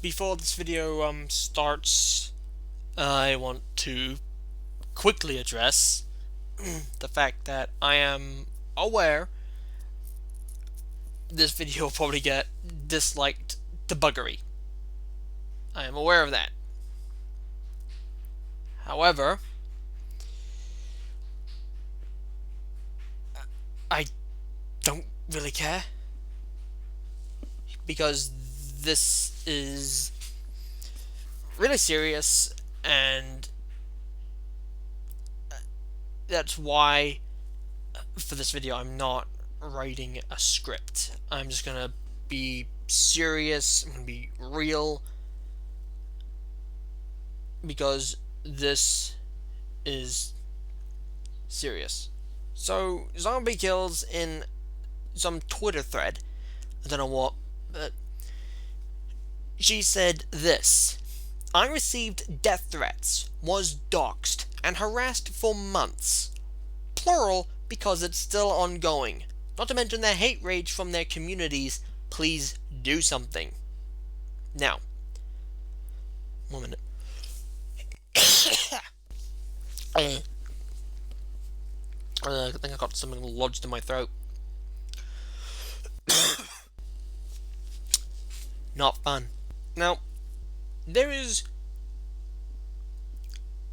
Before this video starts, I want to quickly address the fact that I am aware this video will probably get disliked to buggery. I am aware of that. However, I don't really care, because this is really serious, and that's why for this video I'm not writing a script. I'm just gonna be serious, I'm gonna be real, because this is serious. So, Zombaekillz in some Twitter thread, I don't know what, but she said this: I received death threats, was doxxed, and harassed for months. Plural, because it's still ongoing. Not to mention the hate rage from their communities. Please do something. Now, 1 minute. I think I got something lodged in my throat. Not fun. Now, there is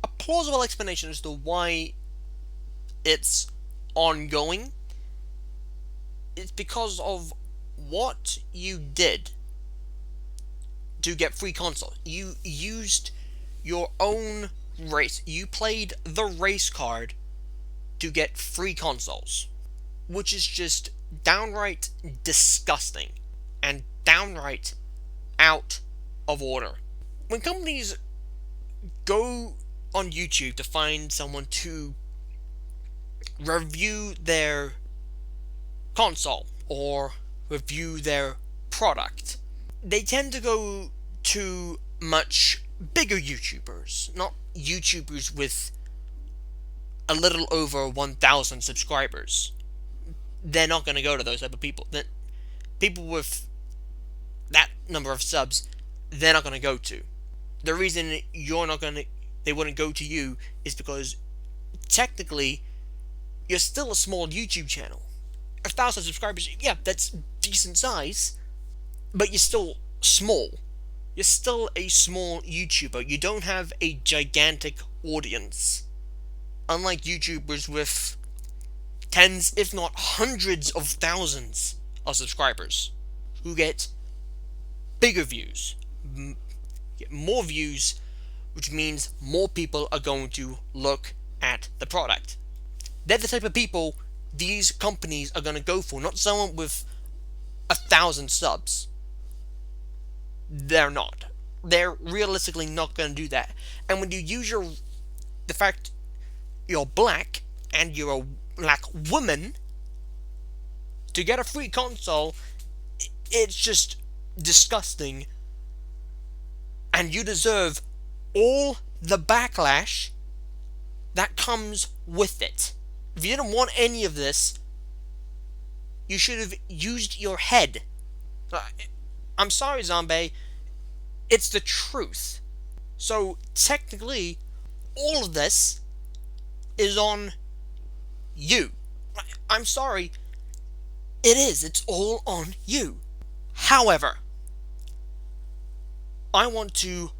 a plausible explanation as to why it's ongoing. It's because of what you did to get free console. You used your own race. You played the race card to get free consoles, which is just downright disgusting and downright out of order. When companies go on YouTube to find someone to review their console or review their product, they tend to go to much bigger YouTubers, not YouTubers with a little over 1,000 subscribers. They're not going to go to those type of people. People with that number of subs, they're not going to go to. The reason they wouldn't go to you is because technically you're still a small YouTube channel. 1,000 subscribers, yeah, that's decent size, but you're still small. You're still a small YouTuber. You don't have a gigantic audience. Unlike YouTubers with tens, if not hundreds of thousands of subscribers, who get bigger views, get more views, which means more people are going to look at the product. They're the type of people these companies are going to go for, not someone with 1,000 subs. They're not. They're realistically not going to do that. And when you use the fact you're black and you're a black woman to get a free console, it's just disgusting, and you deserve all the backlash that comes with it. If you didn't want any of this, you should have used your head. I'm sorry, Zombae, it's the truth. So technically, all of this is on you. I'm sorry, it is. It's all on you. However, I want to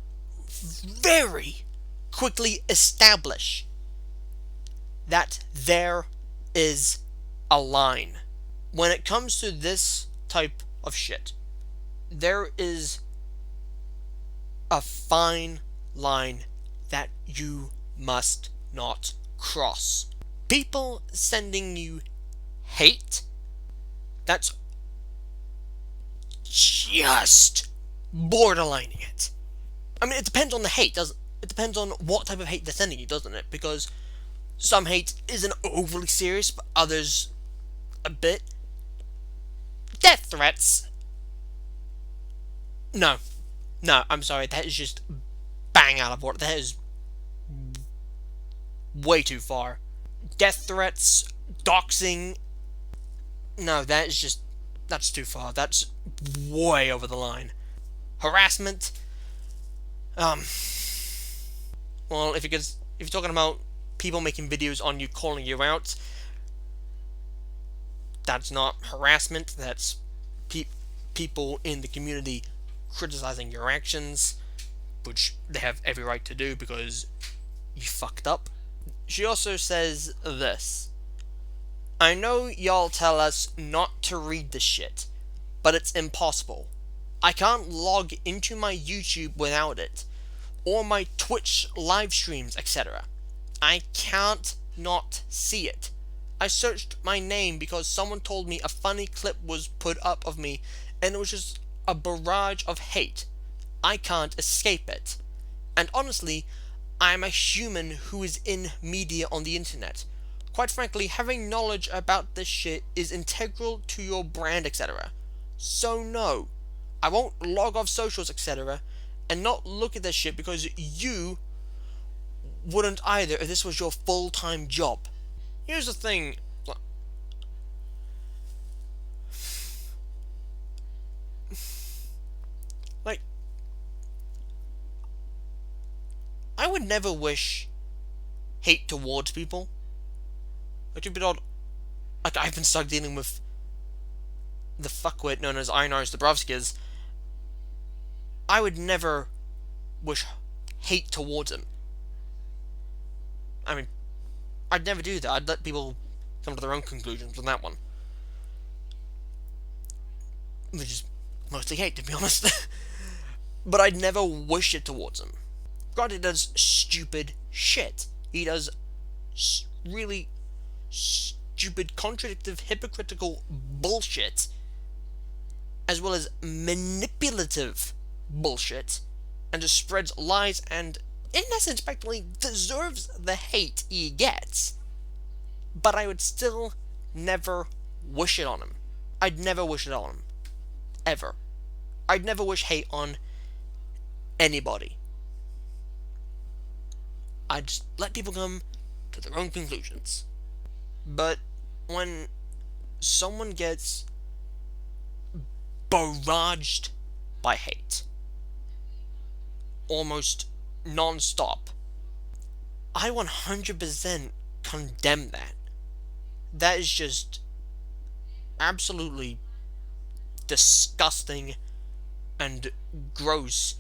very quickly establish that there is a line. When it comes to this type of shit, there is a fine line that you must not cross. People sending you hate, that's just borderlining it. I mean, it depends on the hate, doesn't it? It depends on what type of hate they're sending you, doesn't it? Because some hate isn't overly serious, but others a bit. Death threats? No. No, I'm sorry, that is just bang out of order. That is way too far. Death threats, doxing, no, that's too far. That's way over the line. Harassment. Um. Well, if you're talking about people making videos on you calling you out, that's not harassment. That's people in the community criticizing your actions, which they have every right to do because you fucked up. She also says this: I know y'all tell us not to read this shit, but it's impossible. I can't log into my YouTube without it, or my Twitch live streams, etc. I can't not see it. I searched my name because someone told me a funny clip was put up of me, and it was just a barrage of hate. I can't escape it. And honestly, I'm a human who is in media on the internet. Quite frankly, having knowledge about this shit is integral to your brand, etc. So no, I won't log off socials, etc. and not look at this shit because you wouldn't either if this was your full-time job. Here's the thing. Like, I would never wish hate towards people. Like, I've been stuck dealing with the fuckwit known as Einar Zombaekillz. I would never wish hate towards him. I mean, I'd never do that. I'd let people come to their own conclusions on that one. Which is mostly hate, to be honest. But I'd never wish it towards him. Granted, he does stupid shit. He does really stupid, contradictive, hypocritical bullshit, as well as manipulative bullshit, and just spreads lies and, in essence, practically deserves the hate he gets. But I would still never wish it on him. I'd never wish it on him. Ever. I'd never wish hate on anybody. I'd just let people come to their own conclusions. But when someone gets barraged by hate, almost non-stop, I 100% condemn that. That is just absolutely disgusting and gross,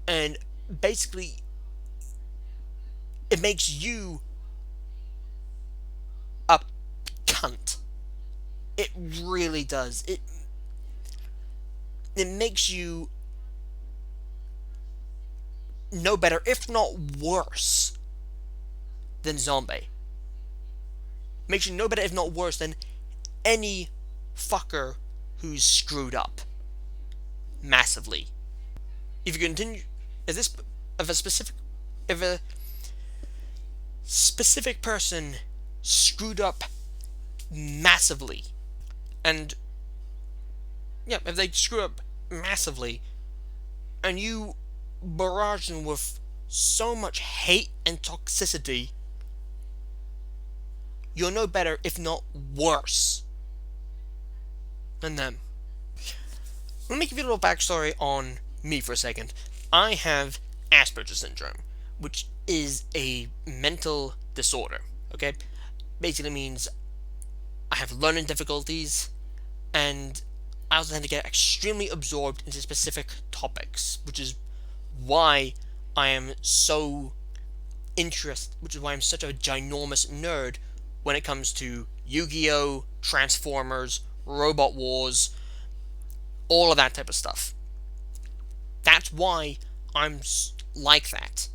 and basically it makes you a cunt. It really does. It makes you no better, if not worse, than Zombae. Makes you no better, if not worse, than any fucker who's screwed up massively. If you continue, if a specific person screwed up massively, and yeah, if they screw up massively, and you barrage them with so much hate and toxicity, you're no better, if not worse, than them. Let me give you a little backstory on me for a second. I have Asperger's syndrome, which is a mental disorder, okay? Basically means I have learning difficulties, and I also tend to get extremely absorbed into specific topics, which is why I am so which is why I'm such a ginormous nerd when it comes to Yu-Gi-Oh!, Transformers, Robot Wars, all of that type of stuff. That's why I'm like that.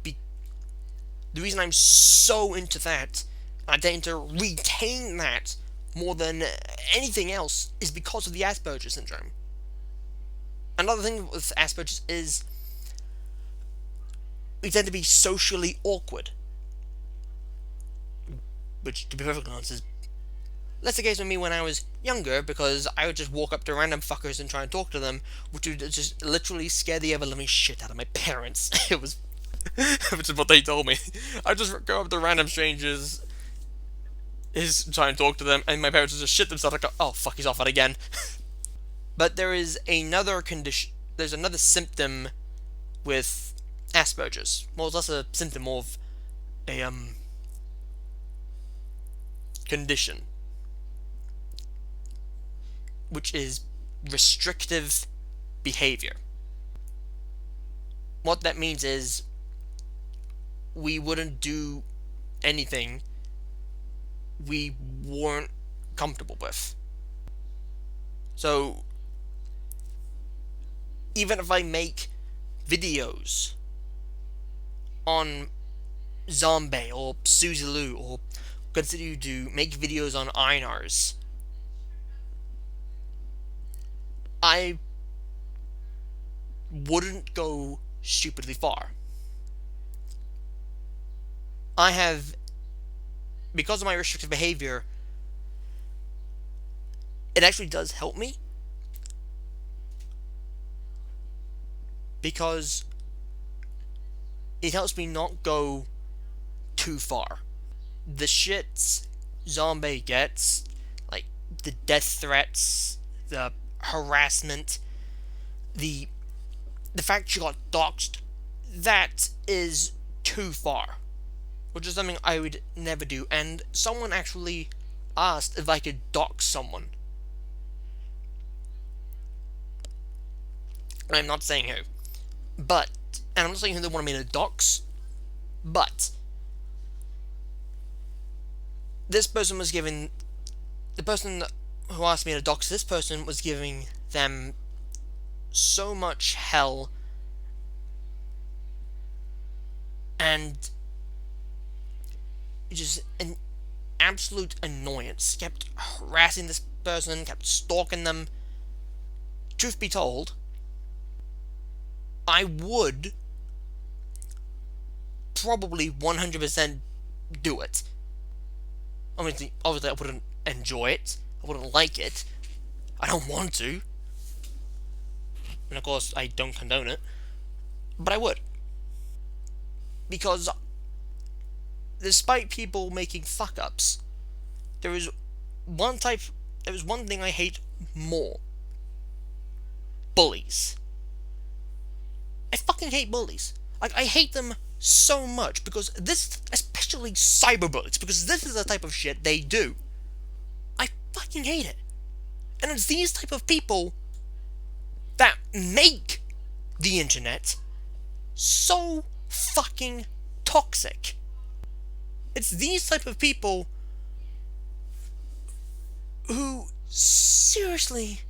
The reason I'm so into that, I tend to retain that more than anything else, is because of the Asperger's syndrome. Another thing with Asperger's is we tend to be socially awkward. Which, to be perfectly honest, is less the case with me when I was younger, because I would just walk up to random fuckers and try and talk to them, which would just literally scare the ever-living shit out of my parents. It was which is what they told me. I just go up to random strangers, try and talk to them, and my parents would just shit themselves like, oh fuck, he's off it again. But there is another condition, there's another symptom with Asperger's. Well, it's also a symptom of a condition, which is restrictive behavior. What that means is we wouldn't do anything we weren't comfortable with. So even if I make videos on Zombae or Suzy or continue to make videos on Einars, I wouldn't go stupidly far. I have, because of my restrictive behavior, it actually does help me, because it helps me not go too far. The shits Zombae gets, like the death threats, the harassment, the fact she got doxxed, that is too far, which is something I would never do. And someone actually asked if I could dox someone. I'm not saying who, but, and I'm not saying who they wanted me to dox, but this person was giving, the person who asked me to dox this person was giving them so much hell and just an absolute annoyance. Kept harassing this person, kept stalking them. Truth be told, I would probably 100% do it. Obviously I wouldn't enjoy it. I wouldn't like it. I don't want to. And of course, I don't condone it. But I would. Because despite people making fuck-ups, there is one thing I hate more. Bullies. I fucking hate bullies. Like, I hate them so much, because this, especially cyberbullies, because this is the type of shit they do. I fucking hate it. And it's these type of people that make the internet so fucking toxic. It's these type of people who seriously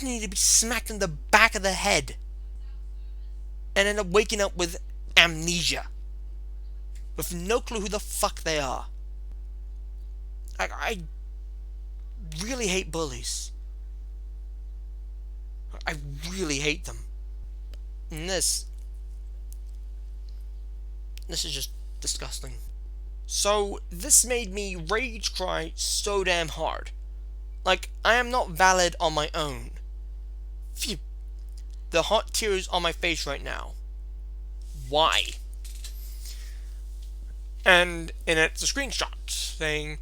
need to be smacked in the back of the head and end up waking up with amnesia, with no clue who the fuck they are. I really hate bullies. I really hate them. And this is just disgusting. So this made me rage cry so damn hard. Like, I am not valid on my own. Phew. The hot tears on my face right now. Why? And in it's a screenshot saying,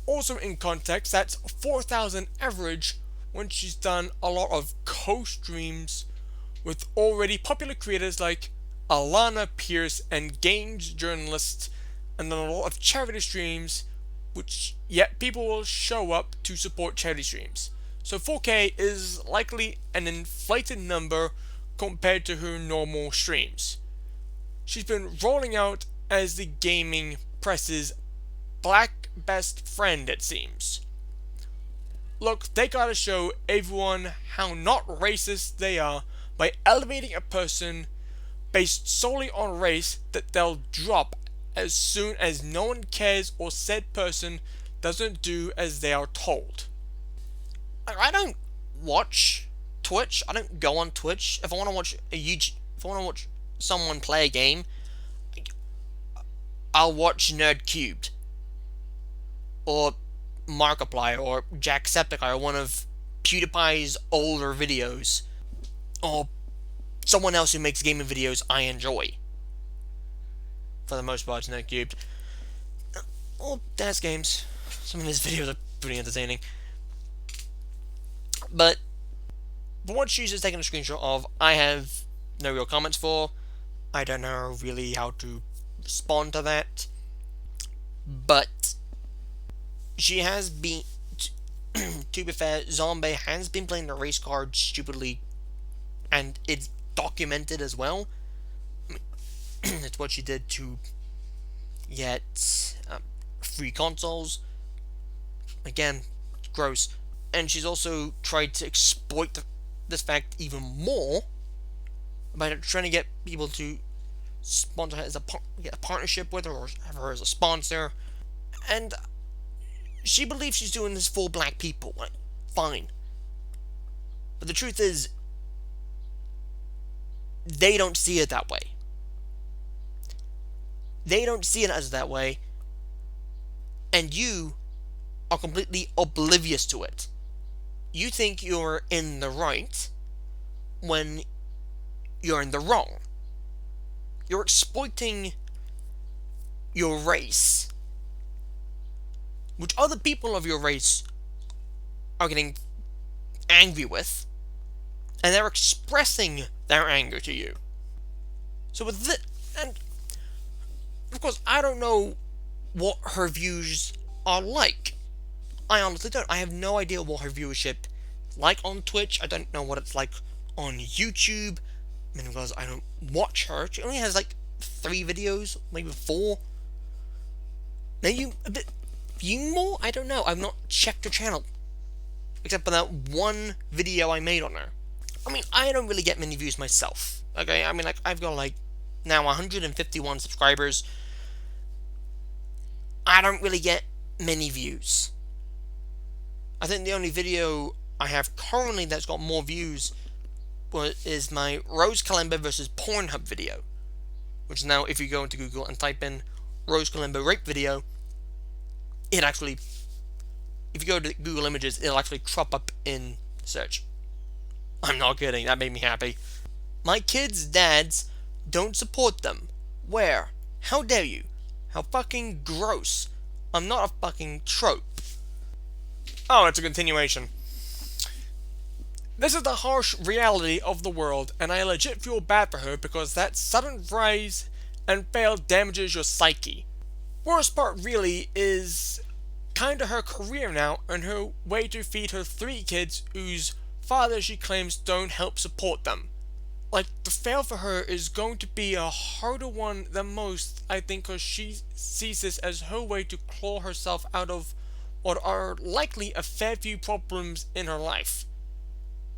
also in context, that's 4,000 average when she's done a lot of co-streams with already popular creators like Alana Pierce and games journalists, and then a lot of charity streams, which yet people will show up to support charity streams. So 4K is likely an inflated number compared to her normal streams. She's been rolling out as the gaming press's black best friend, it seems. Look, they gotta show everyone how not racist they are by elevating a person based solely on race that they'll drop as soon as no one cares or said person doesn't do as they are told. I don't watch Twitch. I don't go on Twitch. If I want to watch someone play a game, I'll watch Nerd Cubed or Markiplier or Jacksepticeye or one of PewDiePie's older videos, or someone else who makes gaming videos I enjoy. For the most part, it's Nerd Cubed. Or Dance Games. Some of his videos are pretty entertaining. But what she's just taking a screenshot of, I have no real comments for. I don't know really how to respond to that. But she has been, to be fair, Zombae has been playing the race card stupidly, and it's documented as well. It's what she did to get free consoles. Again, gross. And she's also tried to exploit this fact even more by trying to get people to sponsor her as get a partnership with her or have her as a sponsor. And she believes she's doing this for black people. Like, fine. But the truth is, they don't see it that way. They don't see it as that way. And you are completely oblivious to it. You think you're in the right when you're in the wrong. You're exploiting your race, which other people of your race are getting angry with, and they're expressing their anger to you. So with this, and of course, I don't know what her views are like. I honestly don't. I have no idea what her viewership is like on Twitch. I don't know what it's like on YouTube. I mean, because I don't watch her. She only has like 3 videos, maybe 4. Maybe a bit few more? I don't know. I've not checked her channel. Except for that one video I made on her. I mean, I don't really get many views myself. Okay, I mean, like, I've got like now 151 subscribers. I don't really get many views. I think the only video I have currently that's got more views is my Rose Kalimba versus Pornhub video. Which now, if you go into Google and type in Rose Kalimba rape video, it actually, if you go to Google Images, it'll actually crop up in search. I'm not kidding, that made me happy. My kids' dads don't support them. Where? How dare you? How fucking gross. I'm not a fucking trope. Oh, it's a continuation. This is the harsh reality of the world, and I legit feel bad for her because that sudden rise and fail damages your psyche. Worst part really is kinda her career now and her way to feed her 3 kids whose father she claims don't help support them. Like, the fail for her is going to be a harder one than most, I think, because she sees this as her way to claw herself out of what are likely a fair few problems in her life.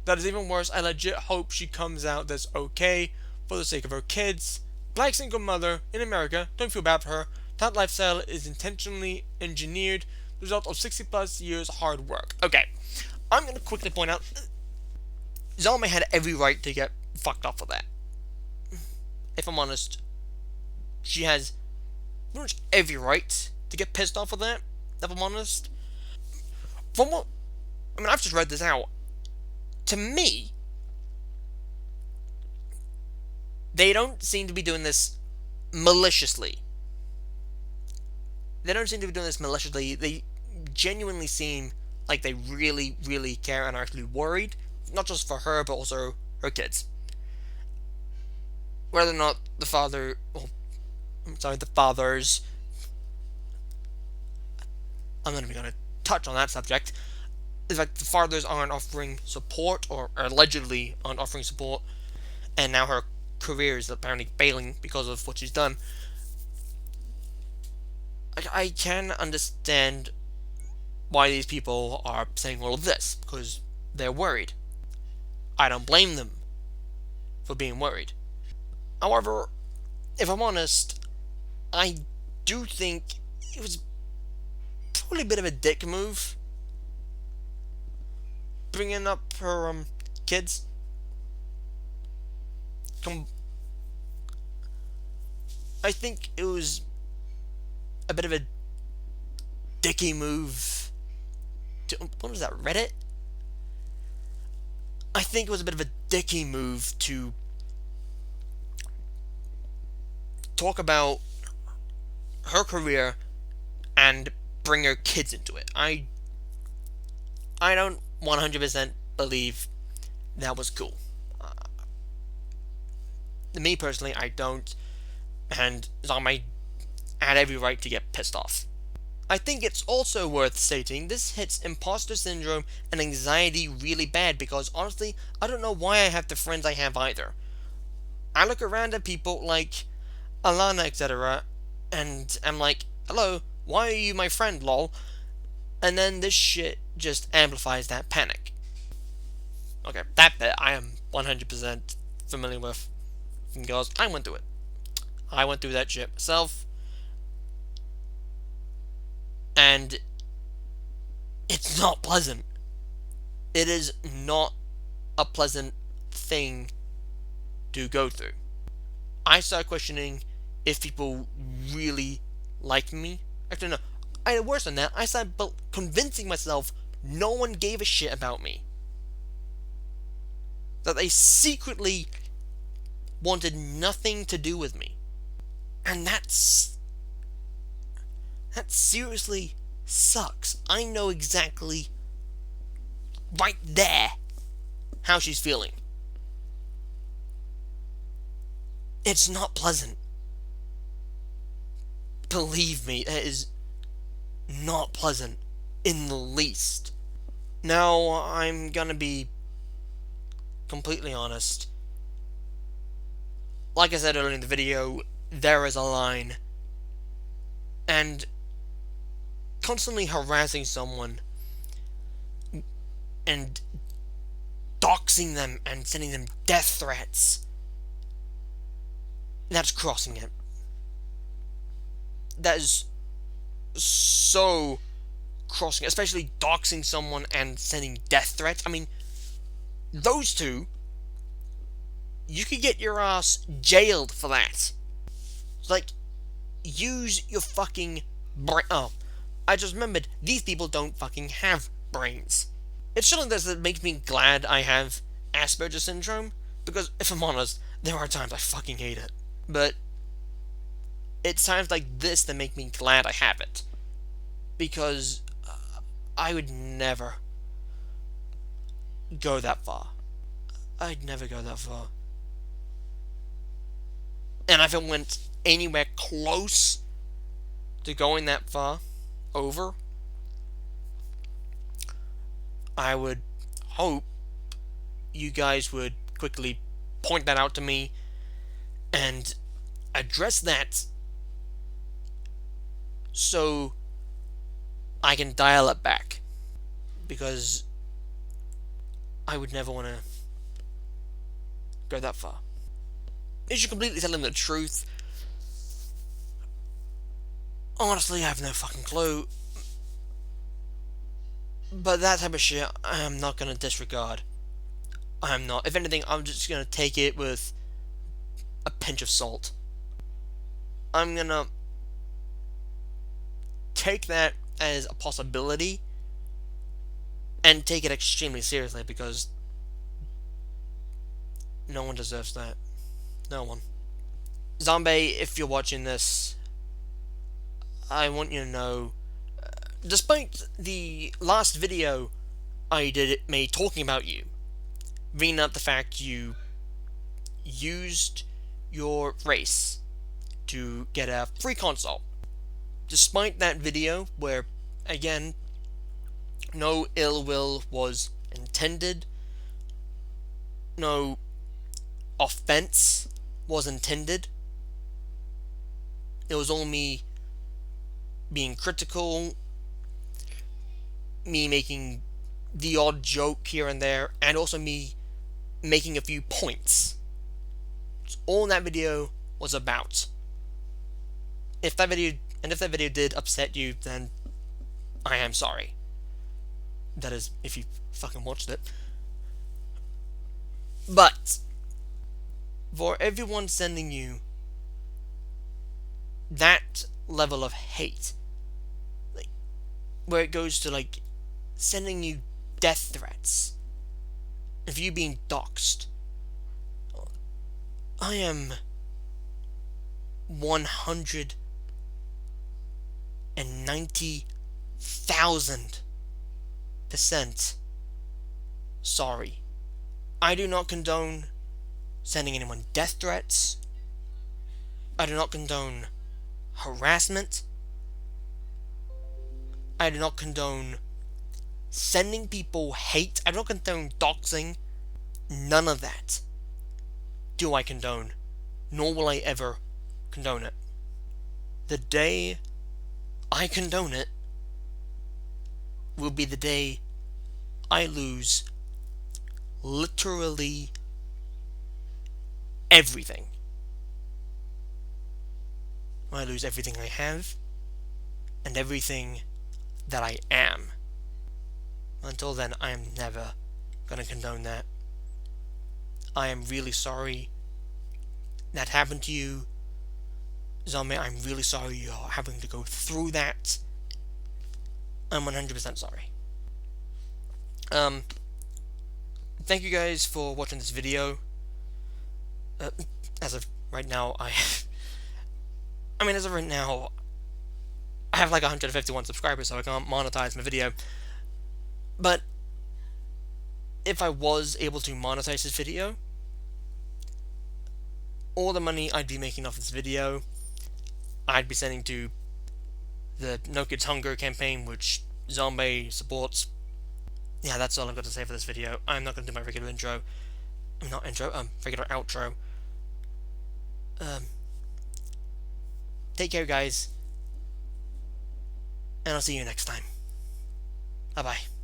That is even worse, I legit hope she comes out that's okay for the sake of her kids. Black single mother in America, don't feel bad for her. That lifestyle is intentionally engineered, the result of 60 plus years hard work. Okay, I'm going to quickly point out, Zombae had every right to get fucked off for that. If I'm honest, she has pretty much every right to get pissed off for that, if I'm honest. From what, I mean, I've just read this out. To me, they don't seem to be doing this maliciously. They genuinely seem like they really, really care and are actually worried. Not just for her, but also her kids. Whether or not the fathers, I'm not even going to touch on that subject. It's like the fathers aren't offering support, or allegedly aren't offering support, and now her career is apparently failing because of what she's done. I can understand why these people are saying all of this, because they're worried. I don't blame them for being worried. However, if I'm honest, I do think it was probably a bit of a dick move bringing up her kids. I think it was a bit of a dicky move to, what was that, Reddit? I think it was a bit of a dicky move to talk about her career and bring her kids into it. I don't 100% believe that was cool. Me personally, I don't, and Zombae had every right to get pissed off. I think it's also worth stating this hits imposter syndrome and anxiety really bad because honestly, I don't know why I have the friends I have either. I look around at people like Alana, etc., and I'm like, hello, why are you my friend, lol? And then this shit just amplifies that panic. Okay, that bit I am 100% familiar with because I went through it. I went through that shit myself, and it's not pleasant. It is not a pleasant thing to go through. I started questioning if people really like me. Actually, no. I had worse than that. I started convincing myself no one gave a shit about me. That they secretly wanted nothing to do with me. And that seriously sucks. I know exactly right there how she's feeling. It's not pleasant. Believe me, it is not pleasant in the least. Now, I'm gonna be completely honest. Like I said earlier in the video, there is a line. And constantly harassing someone and doxing them and sending them death threats, that's crossing it. That is so crossing it, especially doxing someone and sending death threats. I mean, those two, you could get your ass jailed for that. Like, use your fucking brain. Oh, I just remembered, these people don't fucking have brains. It's something that makes me glad I have Asperger's syndrome, because if I'm honest, there are times I fucking hate it. But it's times like this that make me glad I have it. Because I would never go that far. I'd never go that far. And if it went anywhere close to going that far over, I would hope you guys would quickly point that out to me and address that so I can dial it back, because I would never want to go that far. Is you completely telling the truth? Honestly, I have no fucking clue. But that type of shit, I am not going to disregard. I am not. If anything, I'm just going to take it with a pinch of salt. I'm going to take that as a possibility and take it extremely seriously, because no one deserves that. No one. Zombae, if you're watching this, I want you to know, despite the last video I did me talking about you, bringing up the fact you used your race to get a free console, despite that video where, again, no ill will was intended, no offense was intended, it was all me being critical, me making the odd joke here and there, and also me making a few points. It's all that video was about. If that video did upset you, then I am sorry. That is, if you fucking watched it. But for everyone sending you that level of hate, like, where it goes to, like, sending you death threats, of you being doxxed, I am 190,000% sorry. I do not condone sending anyone death threats. I do not condone harassment. I do not condone sending people hate. I do not condone doxing. None of that do I condone, nor will I ever condone it. The day I condone it will be the day I lose literally everything. I lose everything I have and everything that I am. Until then, I am never gonna condone that. I am really sorry that happened to you, Zombae. I'm really sorry you're having to go through that. I'm 100% sorry. Thank you guys for watching this video. As of right now, as of right now, I have like 151 subscribers, so I can't monetize my video. But if I was able to monetize this video, all the money I'd be making off this video, I'd be sending to the No Kids Hunger campaign, which Zombae supports. Yeah, that's all I've got to say for this video. I'm not going to do my regular intro. Regular outro. Take care, guys. And I'll see you next time. Bye-bye.